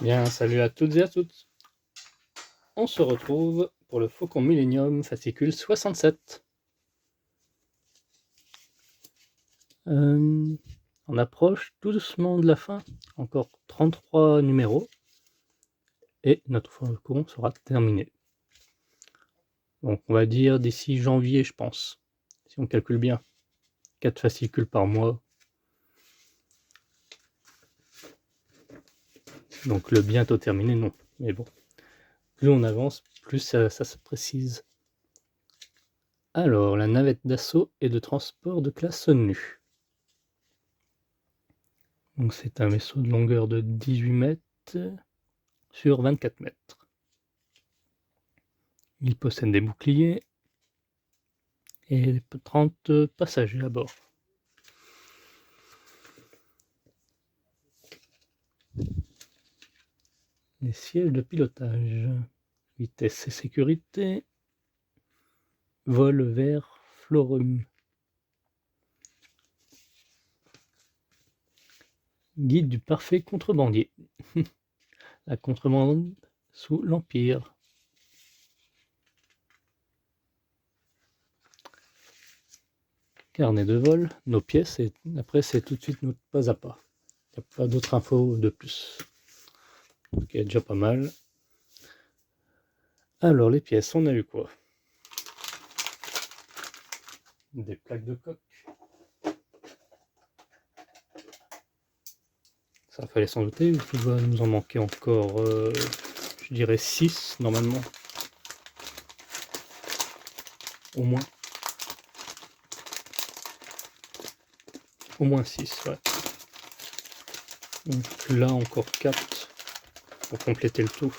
Bien, salut à toutes et à toutes. On se retrouve pour le Faucon Millenium fascicule 67. On approche tout doucement de la fin, encore 33 numéros, et notre Faucon sera terminé. Donc on va dire d'ici janvier, je pense, si on calcule bien. 4 fascicules par mois. Donc le bientôt terminé, non. Mais bon, plus on avance, plus ça se précise. Alors, la navette d'assaut et de transport de classe nue. Donc c'est un vaisseau de longueur de 18 mètres sur 24 mètres. Il possède des boucliers et 30 passagers à bord. Les sièges de pilotage, vitesse et sécurité, vol vers Florum. Guide du parfait contrebandier. La contrebande sous l'Empire. Carnet de vol, nos pièces, et après c'est tout de suite notre pas à pas. Il n'y a pas d'autres infos de plus. Donc il y a déjà pas mal. Alors les pièces, on a eu quoi? Des plaques de coque. Ça fallait s'en douter, il va nous en manquer encore, je dirais 6 normalement. Au moins. Au moins 6, ouais. Donc là encore 4 pour compléter le tout.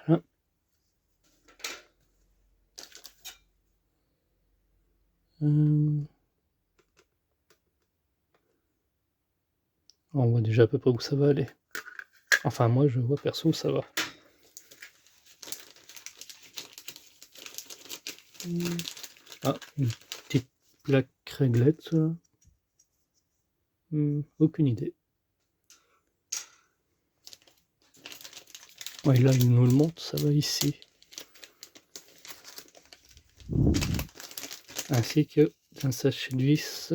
Voilà. On voit déjà à peu près où ça va aller. Enfin moi je vois perso où ça va. Ah, une petite plaque réglette. Aucune idée. Ouais, là il nous le montre, ça va ici. Ainsi que un sachet de vis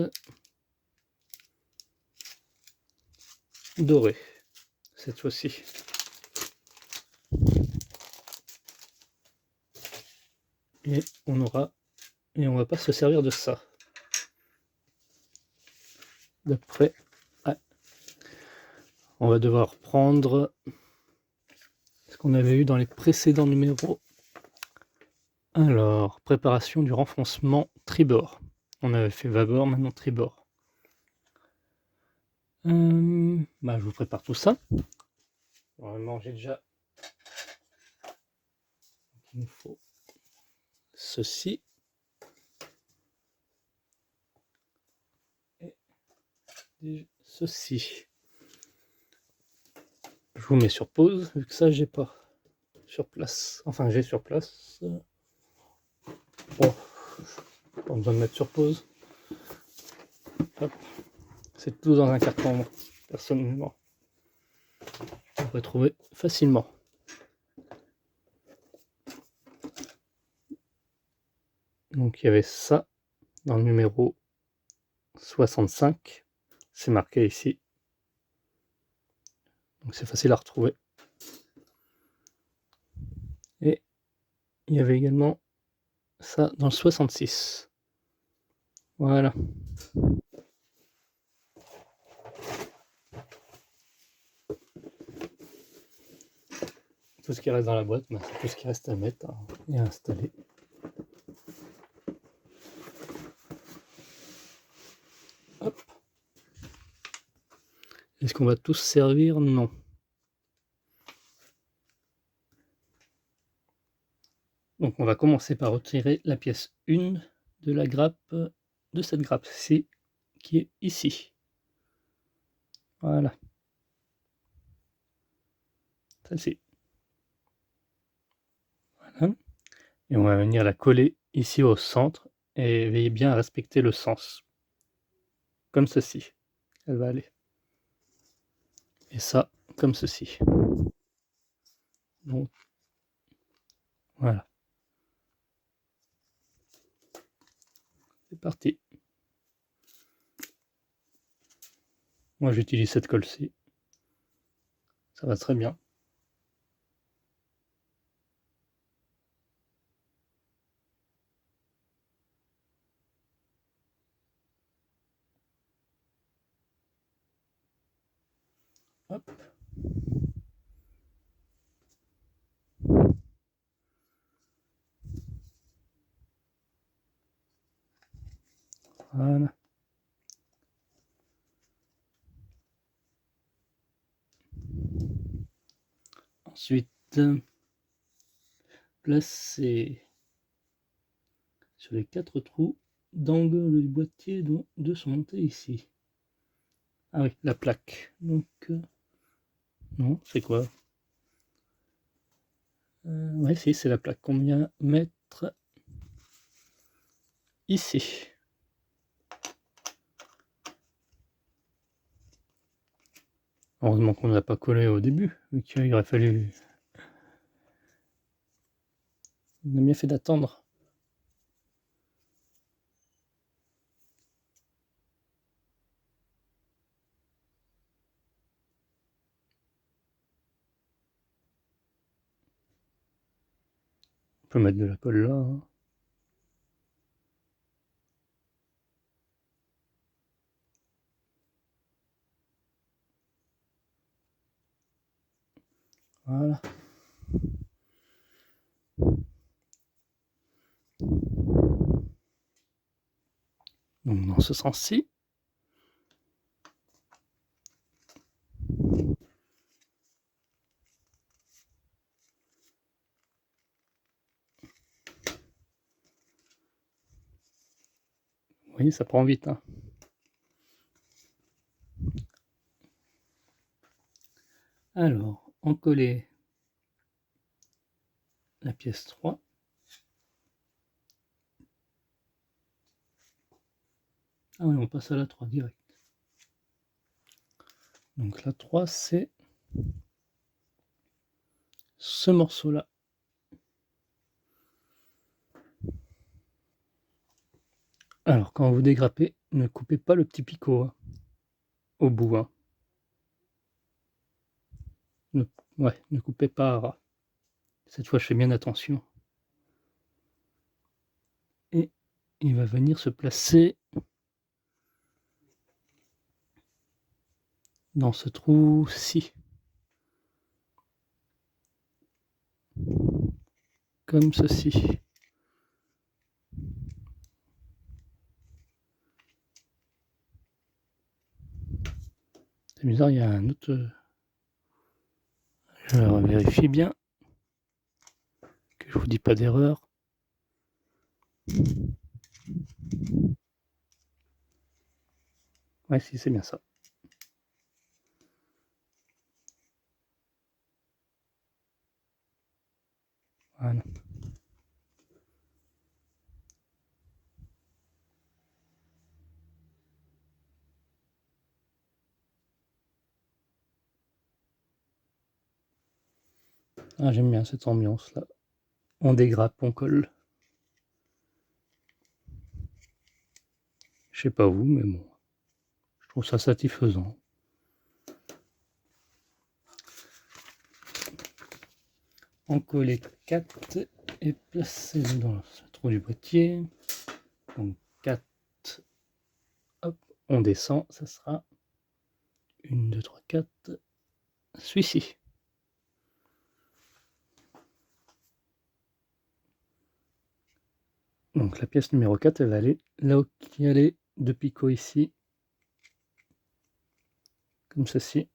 doré cette fois-ci. Et on va pas se servir de ça. D'après, ouais. On va devoir prendre ce qu'on avait eu dans les précédents numéros. Alors, préparation du renfoncement tribord. On avait fait bâbord, maintenant tribord. Je vous prépare tout ça. Normalement, j'ai déjà. Il nous faut ceci. Et ceci. Je vous mets sur pause, vu que ça, j'ai pas sur place. Enfin, j'ai sur place. Bon, pas besoin de mettre sur pause. Hop. C'est tout dans un carton, personnellement. On peut trouver facilement. Donc il y avait ça dans le numéro 65. C'est marqué ici. Donc c'est facile à retrouver. Et il y avait également ça dans le 66. Voilà. Tout ce qui reste dans la boîte, c'est tout ce qui reste à mettre et à installer. Hop. Est-ce qu'on va tous servir? Non. Donc on va commencer par retirer la pièce 1 de la grappe, de cette grappe-ci, qui est ici. Voilà. Celle-ci. Voilà. Et on va venir la coller ici au centre et veillez bien à respecter le sens. Comme ceci, elle va aller. Et ça, comme ceci. Donc, voilà. C'est parti. Moi, j'utilise cette colle-ci. Ça va très bien. Hop. Voilà. Ensuite, placez sur les 4 trous d'angle du boîtier dont 2 sont montés ici. Ah oui, la plaque. Donc, non, c'est quoi? Ouais, si, c'est la plaque qu'on vient mettre ici. Heureusement qu'on ne l'a pas collé au début, vu qu'il aurait fallu... On a bien fait d'attendre. On peut mettre de la colle là. Hein. Voilà. Donc dans ce sens-ci. Oui, ça prend vite. Hein. Alors, encoller la pièce 3. Ah oui, on passe à la 3 direct. Donc la 3, c'est ce morceau-là. Alors, quand vous dégrappez, ne coupez pas le petit picot hein, au bout. Hein. Ne coupez pas à ras. Cette fois, je fais bien attention. Et il va venir se placer dans ce trou-ci. Comme ceci. C'est bizarre, il y a un autre... Je vérifie bien que je vous dis pas d'erreur. Ouais, si, c'est bien ça. Voilà. Ah, j'aime bien cette ambiance-là. On dégrappe, on colle. Je sais pas vous, mais bon, je trouve ça satisfaisant. Encoller 4 et placer dans le trou du boîtier. Donc 4, hop, on descend, ça sera 1, 2, 3, 4, celui-ci. Donc la pièce numéro 4, elle va aller là où il y a les 2 picots ici, comme ceci.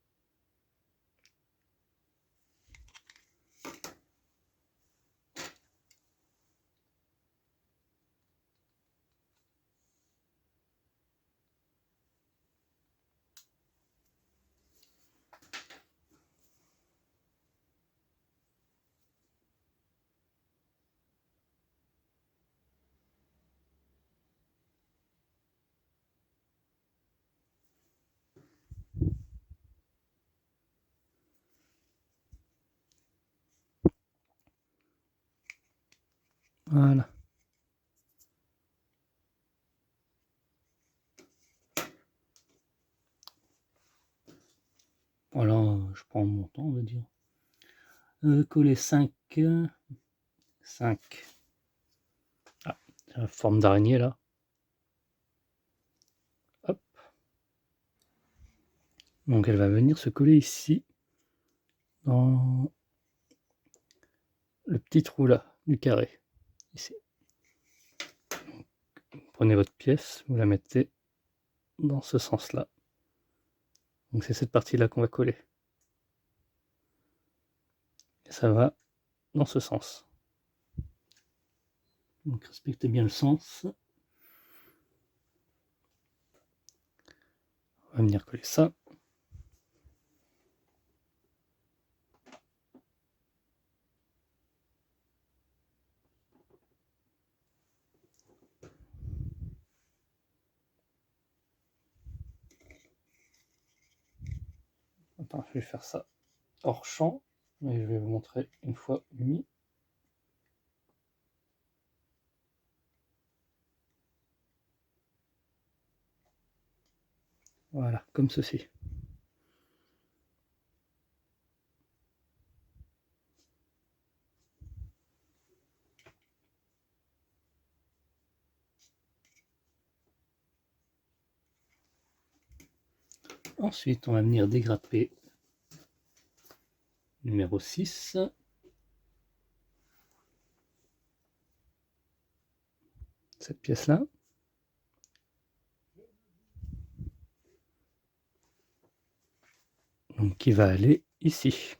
Voilà. Voilà, je prends mon temps, on va dire. Coller 5. 5. Ah, la forme d'araignée là. Hop. Donc elle va venir se coller ici, dans le petit trou là, du carré. Ici. Vous prenez votre pièce, vous la mettez dans ce sens-là. Donc c'est cette partie-là qu'on va coller. Et ça va dans ce sens. Donc respectez bien le sens. On va venir coller ça. Attends, je vais faire ça hors champ, mais je vais vous montrer une fois mis. Voilà, comme ceci. Ensuite, on va venir dégrapper numéro 6. Cette pièce-là. Donc qui va aller ici,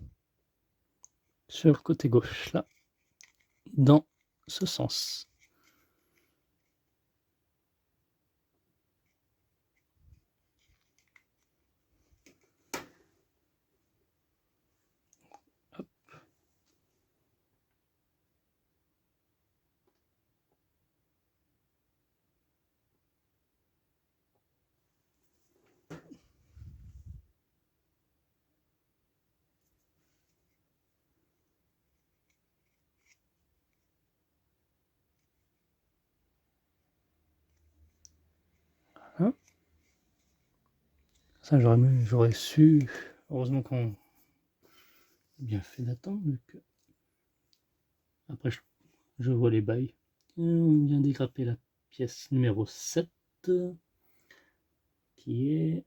sur le côté gauche, là, dans ce sens. Hop. Voilà. Ça, j'aurais su. Heureusement qu'on a bien fait d'attendre. Après, je vois les bails. Et on vient dégrapper la pièce numéro 7, qui est...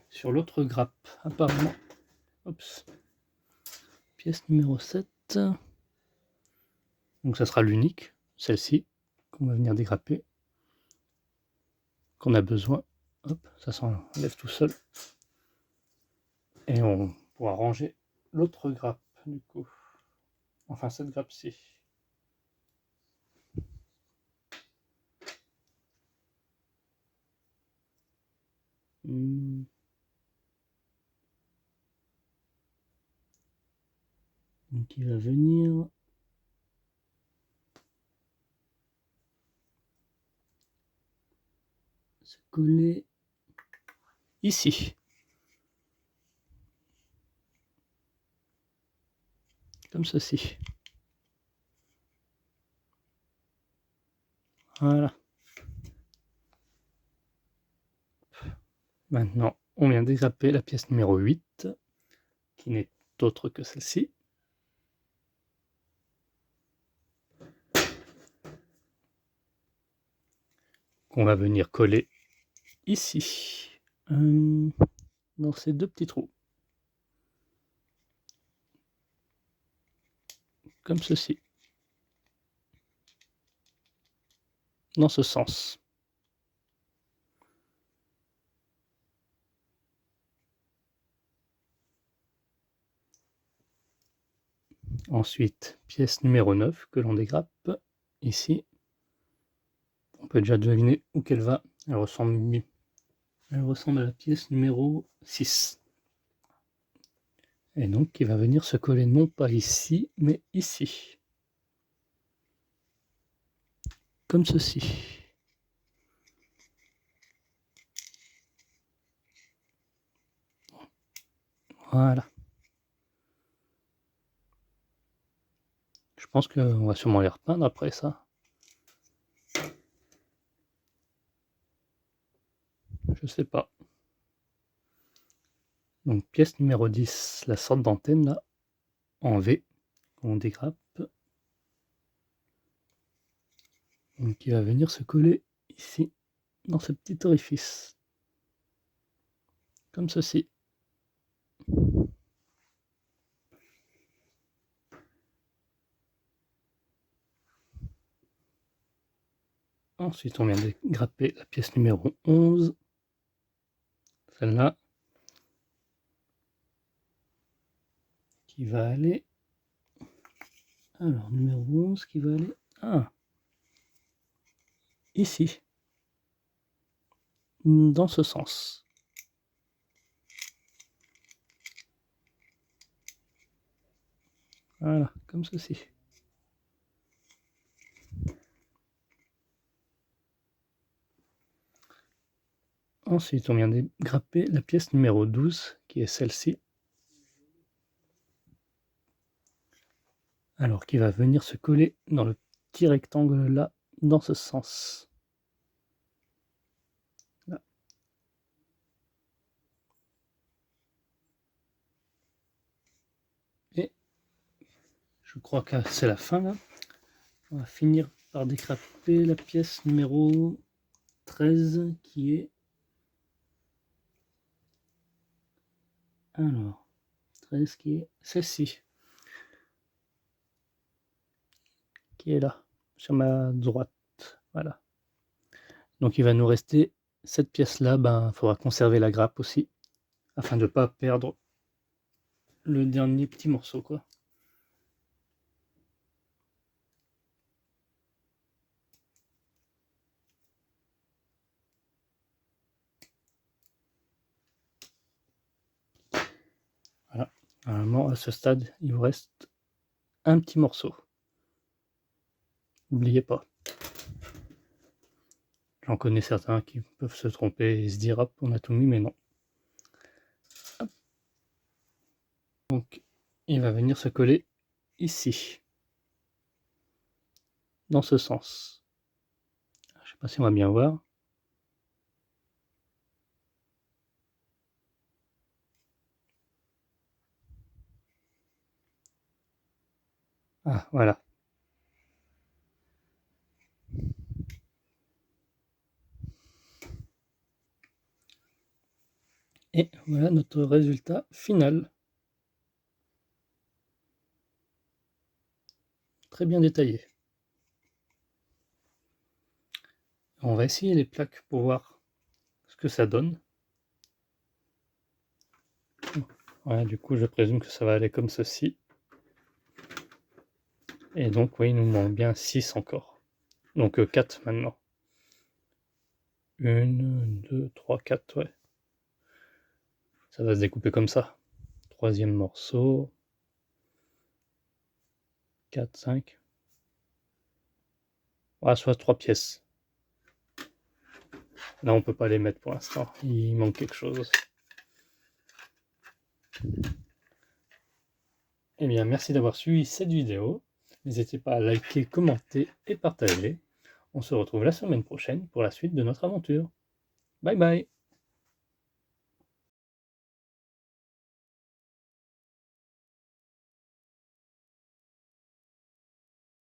sur l'autre grappe, apparemment. Oups. Pièce numéro 7. Donc ça sera l'unique, celle-ci, qu'on va venir dégrapper, qu'on a besoin. Hop, ça s'enlève tout seul. Et on pourra ranger l'autre grappe, du coup. Enfin, cette grappe-ci. Donc il va venir se coller ici. Comme ceci. Voilà. Maintenant, on vient dégrapper la pièce numéro 8, qui n'est autre que celle-ci. Qu'on va venir coller ici, dans ces deux petits trous. Comme ceci. Dans ce sens. Ensuite, pièce numéro 9 que l'on dégrappe ici. On peut déjà deviner où qu'elle va. Elle ressemble à la pièce numéro 6. Et donc, qui va venir se coller non pas ici, mais ici. Comme ceci. Voilà. Je pense qu'on va sûrement les repeindre après ça. Je sais pas. Donc pièce numéro 10, la sorte d'antenne là, en V, on dégrappe. Donc qui va venir se coller ici, dans ce petit orifice. Comme ceci. Ensuite, on vient de grapper la pièce numéro 11. Celle-là. Qui va aller... Alors, numéro 11 qui va aller... Ah, ici. Dans ce sens. Voilà, comme ceci. Ensuite, on vient de grapper la pièce numéro 12, qui est celle-ci. Alors, qui va venir se coller dans le petit rectangle là, dans ce sens. Là. Et je crois que c'est la fin là. On va finir par dégrapper la pièce numéro 13, qui est... Alors, 13 qui est celle-ci. Qui est là, sur ma droite. Voilà. Donc il va nous rester cette pièce-là. Ben, il faudra conserver la grappe aussi, afin de ne pas perdre le dernier petit morceau, quoi. Voilà. Normalement, à ce stade, il vous reste un petit morceau. N'oubliez pas. J'en connais certains qui peuvent se tromper et se dire hop, on a tout mis, mais non. Hop. Donc, il va venir se coller ici, dans ce sens. Je ne sais pas si on va bien voir. Ah, voilà. Et voilà notre résultat final. Très bien détaillé. On va essayer les plaques pour voir ce que ça donne. Ouais, du coup, je présume que ça va aller comme ceci. Et donc, oui, il nous manque bien 6 encore. Donc 4 maintenant. 1, 2, 3, 4, ouais. Ça va se découper comme ça. Troisième morceau. 4, 5. Ah, soit 3 pièces. Là, on peut pas les mettre pour l'instant. Il manque quelque chose. Eh bien, merci d'avoir suivi cette vidéo. N'hésitez pas à liker, commenter et partager. On se retrouve la semaine prochaine pour la suite de notre aventure. Bye bye!